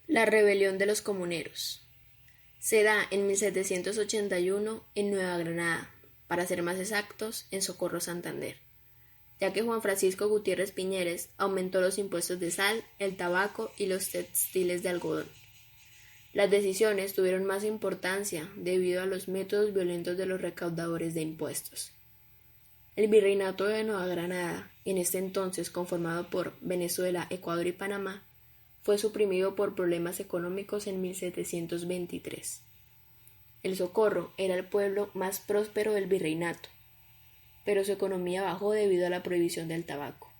La rebelión de los comuneros. Se da en 1781 en Nueva Granada, para ser más exactos, en Socorro, Santander, ya que Juan Francisco Gutiérrez Piñeres aumentó los impuestos de sal, el tabaco y los textiles de algodón. Las decisiones tuvieron más importancia debido a los métodos violentos de los recaudadores de impuestos. El Virreinato de Nueva Granada, en este entonces conformado por Venezuela, Ecuador y Panamá, fue suprimido por problemas económicos en 1723. El Socorro era el pueblo más próspero del virreinato, pero su economía bajó debido a la prohibición del tabaco.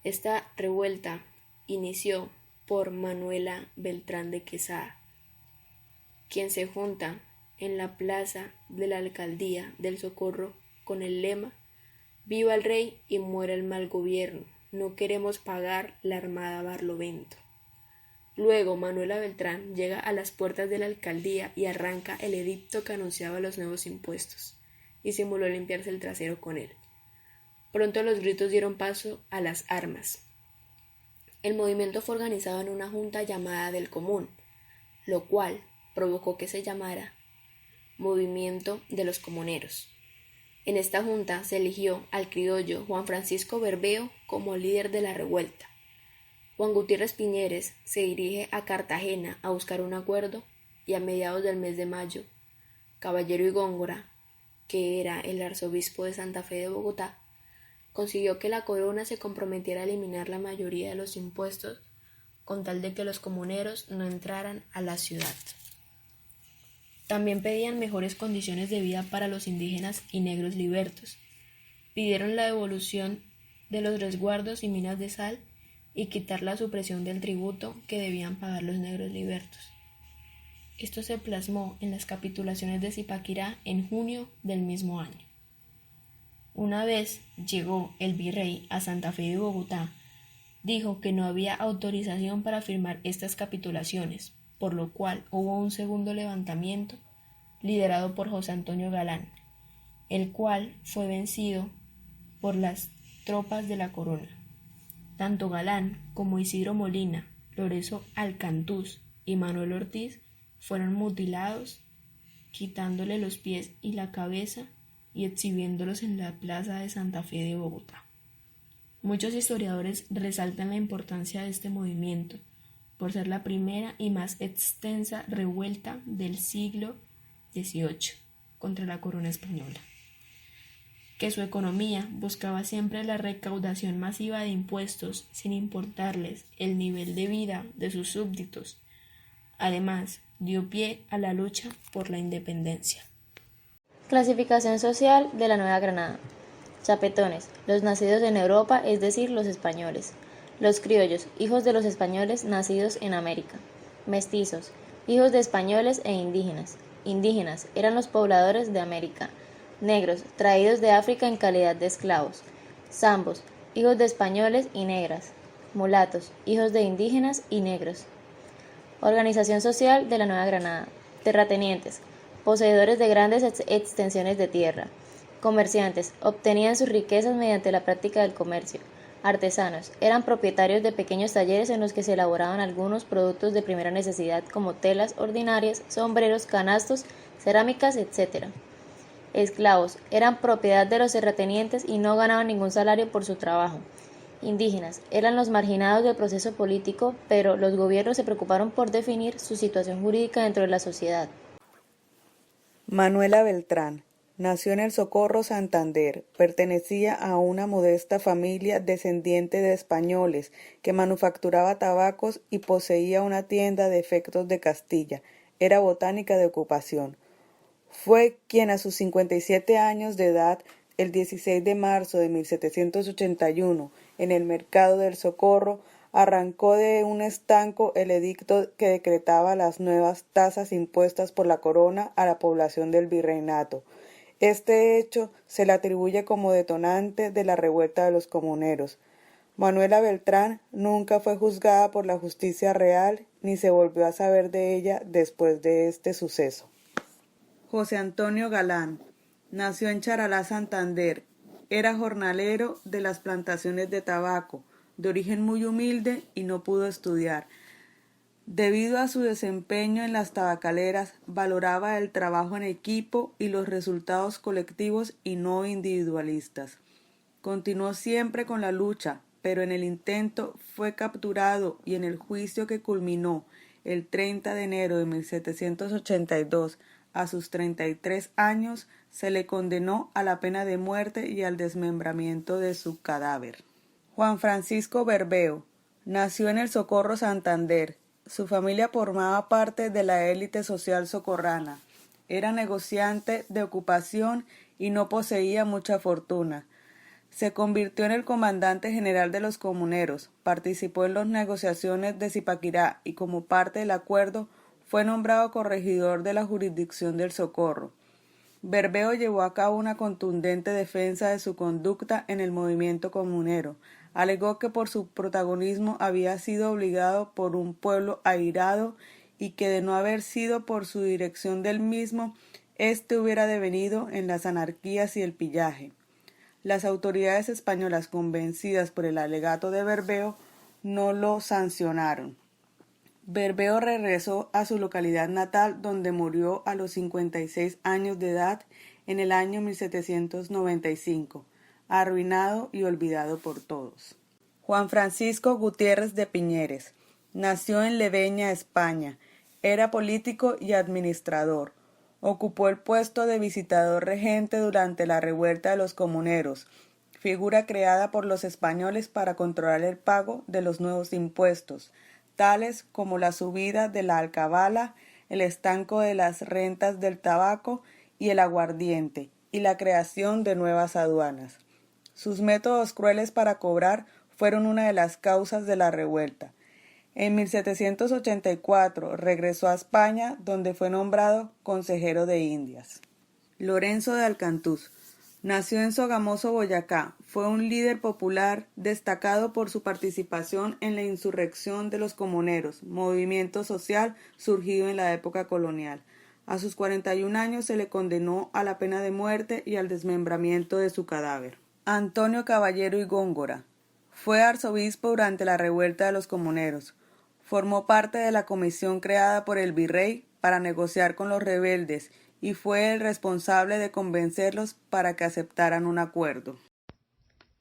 Esta revuelta inició por Manuela Beltrán de Quesada, quien se junta en la plaza de la alcaldía del Socorro con el lema «Viva el rey y muera el mal gobierno, no queremos pagar la armada Barlovento». Luego Manuela Beltrán llega a las puertas de la alcaldía y arranca el edicto que anunciaba los nuevos impuestos, y simuló limpiarse el trasero con él. Pronto los gritos dieron paso a las armas. El movimiento fue organizado en una junta llamada del Común, lo cual provocó que se llamara Movimiento de los Comuneros. En esta junta se eligió al criollo Juan Francisco Bermeo como líder de la revuelta. Juan Gutiérrez Piñeres se dirige a Cartagena a buscar un acuerdo y a mediados del mes de mayo, Caballero y Góngora, que era el arzobispo de Santa Fe de Bogotá, consiguió que la corona se comprometiera a eliminar la mayoría de los impuestos con tal de que los comuneros no entraran a la ciudad. También pedían mejores condiciones de vida para los indígenas y negros libertos. Pidieron la devolución de los resguardos y minas de sal y quitar la supresión del tributo que debían pagar los negros libertos. Esto se plasmó en las capitulaciones de Zipaquirá en junio del mismo año. Una vez llegó el virrey a Santa Fe de Bogotá, dijo que no había autorización para firmar estas capitulaciones, por lo cual hubo un segundo levantamiento liderado por José Antonio Galán, el cual fue vencido por las tropas de la corona. Tanto Galán como Isidro Molina, Lorenzo Alcantús y Manuel Ortiz fueron mutilados, quitándole los pies y la cabeza y exhibiéndolos en la plaza de Santa Fe de Bogotá. Muchos historiadores resaltan la importancia de este movimiento, por ser la primera y más extensa revuelta del siglo XVIII contra la corona española, que su economía buscaba siempre la recaudación masiva de impuestos sin importarles el nivel de vida de sus súbditos. Además, dio pie a la lucha por la independencia. Clasificación social de la Nueva Granada. Chapetones, los nacidos en Europa, es decir, los españoles. Los criollos, hijos de los españoles nacidos en América. Mestizos, hijos de españoles e indígenas. Indígenas, eran los pobladores de América. Negros, traídos de África en calidad de esclavos. Zambos, hijos de españoles y negras. Mulatos, hijos de indígenas y negros. Organización social de la Nueva Granada. Terratenientes, poseedores de grandes extensiones de tierra. Comerciantes, obtenían sus riquezas mediante la práctica del comercio. Artesanos, eran propietarios de pequeños talleres en los que se elaboraban algunos productos de primera necesidad como telas ordinarias, sombreros, canastos, cerámicas, etc. Esclavos, eran propiedad de los terratenientes y no ganaban ningún salario por su trabajo. Indígenas, eran los marginados del proceso político, pero los gobiernos se preocuparon por definir su situación jurídica dentro de la sociedad. Manuela Beltrán nació en el Socorro, Santander. Pertenecía a una modesta familia descendiente de españoles que manufacturaba tabacos y poseía una tienda de efectos de Castilla. Era botánica de ocupación. Fue quien a sus 57 años de edad, el 16 de marzo de 1781, en el mercado del Socorro, arrancó de un estanco el edicto que decretaba las nuevas tasas impuestas por la corona a la población del virreinato. Este hecho se le atribuye como detonante de la revuelta de los comuneros. Manuela Beltrán nunca fue juzgada por la justicia real ni se volvió a saber de ella después de este suceso. José Antonio Galán nació en Charalá, Santander. Era jornalero de las plantaciones de tabaco, de origen muy humilde y no pudo estudiar. Debido a su desempeño en las tabacaleras, valoraba el trabajo en equipo y los resultados colectivos y no individualistas. Continuó siempre con la lucha, pero en el intento fue capturado y en el juicio que culminó el 30 de enero de 1782, a sus 33 años, se le condenó a la pena de muerte y al desmembramiento de su cadáver. Juan Francisco Berveo nació en el Socorro, Santander. Su familia formaba parte de la élite social socorrana. Era negociante de ocupación y no poseía mucha fortuna. Se convirtió en el comandante general de los comuneros, participó en las negociaciones de Zipaquirá y como parte del acuerdo fue nombrado corregidor de la jurisdicción del Socorro. Berveo llevó a cabo una contundente defensa de su conducta en el movimiento comunero. Alegó que por su protagonismo había sido obligado por un pueblo airado y que de no haber sido por su dirección del mismo, éste hubiera devenido en las anarquías y el pillaje. Las autoridades españolas, convencidas por el alegato de Berveo, no lo sancionaron. Berveo regresó a su localidad natal, donde murió a los 56 años de edad en el año 1795, arruinado y olvidado por todos. Juan Francisco Gutiérrez de Piñeres nació en Leveña, España. Era político y administrador. Ocupó el puesto de visitador regente durante la revuelta de los comuneros, figura creada por los españoles para controlar el pago de los nuevos impuestos, tales como la subida de la alcabala, el estanco de las rentas del tabaco y el aguardiente, y la creación de nuevas aduanas. Sus métodos crueles para cobrar fueron una de las causas de la revuelta. En 1784 regresó a España, donde fue nombrado consejero de Indias. Lorenzo de Alcantús nació en Sogamoso, Boyacá. Fue un líder popular destacado por su participación en la insurrección de los comuneros, movimiento social surgido en la época colonial. A sus 41 años se le condenó a la pena de muerte y al desmembramiento de su cadáver. Antonio Caballero y Góngora fue arzobispo durante la revuelta de los comuneros. Formó parte de la comisión creada por el virrey para negociar con los rebeldes y fue el responsable de convencerlos para que aceptaran un acuerdo.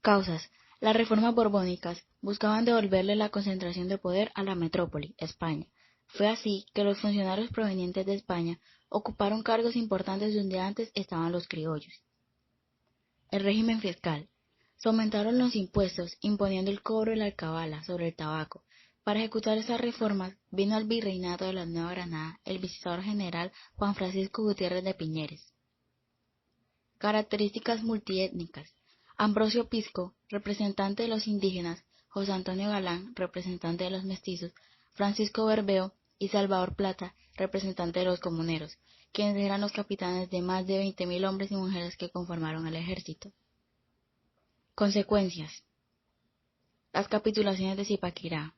Causas. Las reformas borbónicas buscaban devolverle la concentración de poder a la metrópoli, España. Fue así que los funcionarios provenientes de España ocuparon cargos importantes donde antes estaban los criollos. El régimen fiscal. Se aumentaron los impuestos, imponiendo el cobro de la alcabala sobre el tabaco. Para ejecutar esas reformas vino al virreinato de la Nueva Granada el visitador general Juan Francisco Gutiérrez de Piñeres. Características multiétnicas. Ambrosio Pisco, representante de los indígenas, José Antonio Galán, representante de los mestizos, Francisco Berveo y Salvador Plata, representante de los comuneros, quienes eran los capitanes de más de 20.000 hombres y mujeres que conformaron el ejército. Consecuencias. Las capitulaciones de Zipaquirá.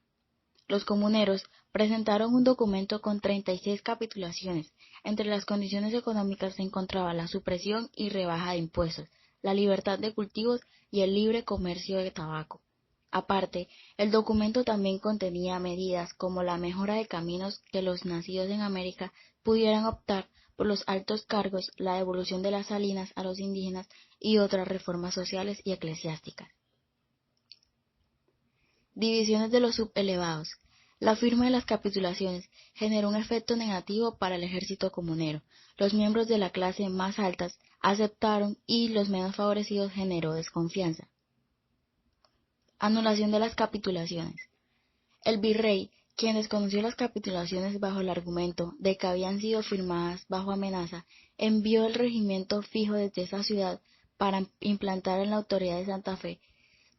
Los comuneros presentaron un documento con 36 capitulaciones. Entre las condiciones económicas se encontraba la supresión y rebaja de impuestos, la libertad de cultivos y el libre comercio de tabaco. Aparte, el documento también contenía medidas como la mejora de caminos, que los nacidos en América pudieran optar por los altos cargos, la devolución de las salinas a los indígenas y otras reformas sociales y eclesiásticas. Divisiones de los subelevados. La firma de las capitulaciones generó un efecto negativo para el ejército comunero. Los miembros de la clase más altas aceptaron y los menos favorecidos generó desconfianza. Anulación de las capitulaciones. El virrey, quien desconoció las capitulaciones bajo el argumento de que habían sido firmadas bajo amenaza, envió el regimiento fijo desde esa ciudad para implantar en la autoridad de Santa Fe.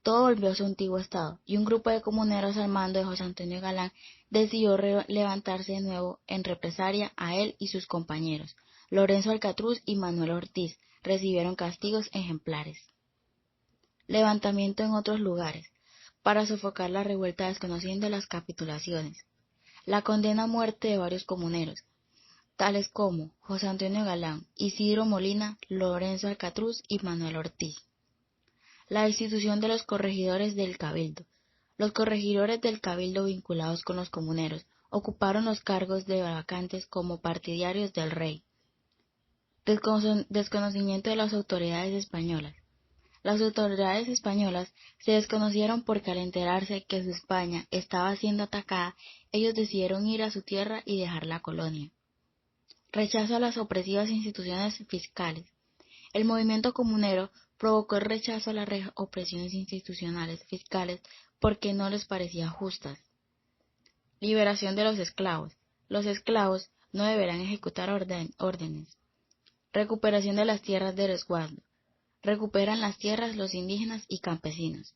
Todo volvió a su antiguo estado, y un grupo de comuneros al mando de José Antonio Galán decidió levantarse de nuevo en represalia. A él y sus compañeros, Lorenzo Alcatruz y Manuel Ortiz, recibieron castigos ejemplares. Levantamiento en otros lugares. Para sofocar la revuelta desconociendo las capitulaciones. La condena a muerte de varios comuneros, tales como José Antonio Galán, Isidro Molina, Lorenzo Alcatruz y Manuel Ortiz. La destitución de los corregidores del Cabildo. Los corregidores del Cabildo vinculados con los comuneros ocuparon los cargos de vacantes como partidarios del rey. Desconocimiento de las autoridades españolas. Las autoridades españolas se desconocieron porque al enterarse que su España estaba siendo atacada, ellos decidieron ir a su tierra y dejar la colonia. Rechazo a las opresivas instituciones fiscales. El movimiento comunero provocó el rechazo a las opresiones institucionales fiscales porque no les parecían justas. Liberación de los esclavos. Los esclavos no deberán ejecutar órdenes. Recuperación de las tierras de resguardo. Recuperan las tierras los indígenas y campesinos.